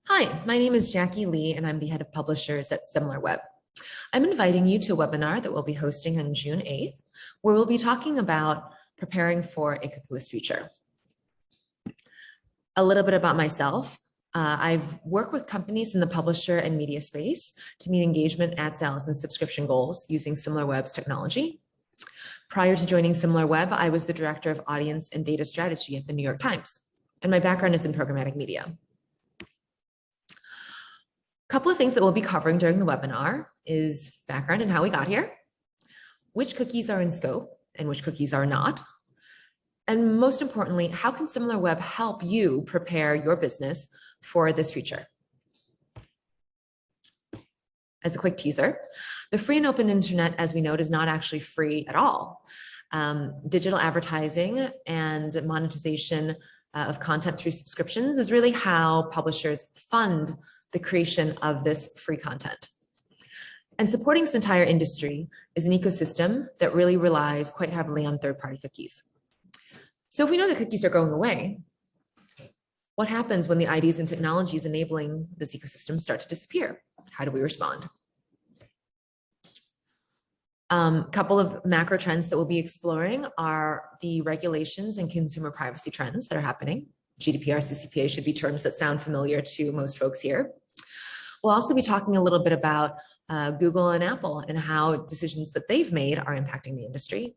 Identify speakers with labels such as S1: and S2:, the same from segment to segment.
S1: Hi, my name is Jackie Lee, and I'm the head of publishers at Similarweb. I'm inviting you to a webinar that we'll be hosting on June 8th, where we'll be talking about preparing for a cookieless future. A little bit about myself. I've worked with companies in the publisher and media space to meet engagement, ad sales, and subscription goals using Similarweb's technology. Prior to joining Similarweb, I was the director of audience and data strategy at the New York Times, and my background is in programmatic media. A couple of things that we'll be covering during the webinar is background and how we got here, which cookies are in scope and which cookies are not, and most importantly, how can Similarweb help you prepare your business for this future? As a quick teaser, the free and open internet, as we know, is not actually free at all. Digital advertising and monetization of content through subscriptions is really how publishers fund the creation of this free content. And supporting this entire industry is an ecosystem that really relies quite heavily on third-party cookies. So if we know that cookies are going away, what happens when the ideas and technologies enabling this ecosystem start to disappear? How do we respond? Couple of macro trends that we'll be exploring are the regulations and consumer privacy trends that are happening. GDPR, CCPA should be terms that sound familiar to most folks here. We'll also be talking a little bit about Google and Apple and how decisions that they've made are impacting the industry.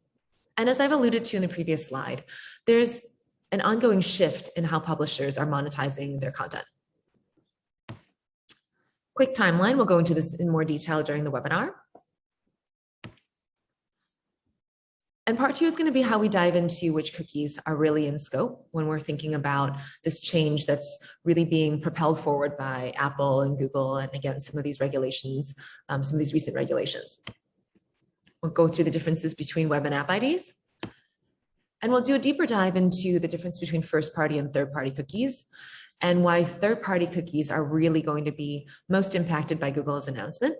S1: And as I've alluded to in the previous slide, there's an ongoing shift in how publishers are monetizing their content. Quick timeline, we'll go into this in more detail during the webinar. And part two is going to be how we dive into which cookies are really in scope when we're thinking about this change that's really being propelled forward by Apple and Google, and again, some of these regulations, some of these recent regulations. We'll go through the differences between web and app IDs. And we'll do a deeper dive into the difference between first-party and third-party cookies, and why third-party cookies are really going to be most impacted by Google's announcement.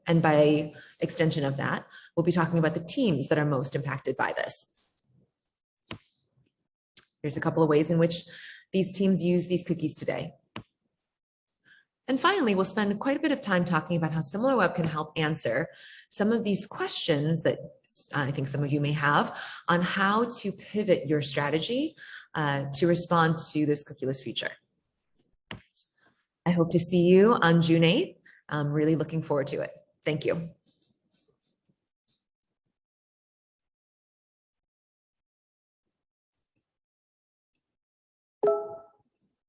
S1: And by extension of that, we'll be talking about the teams that are most impacted by this. Here's a couple of ways in which these teams use these cookies today. And finally, we'll spend quite a bit of time talking about how Similarweb can help answer some of these questions that I think some of you may have on how to pivot your strategy to respond to this cookieless future. I hope to see you on June 8th. I'm really looking forward to it. Thank you.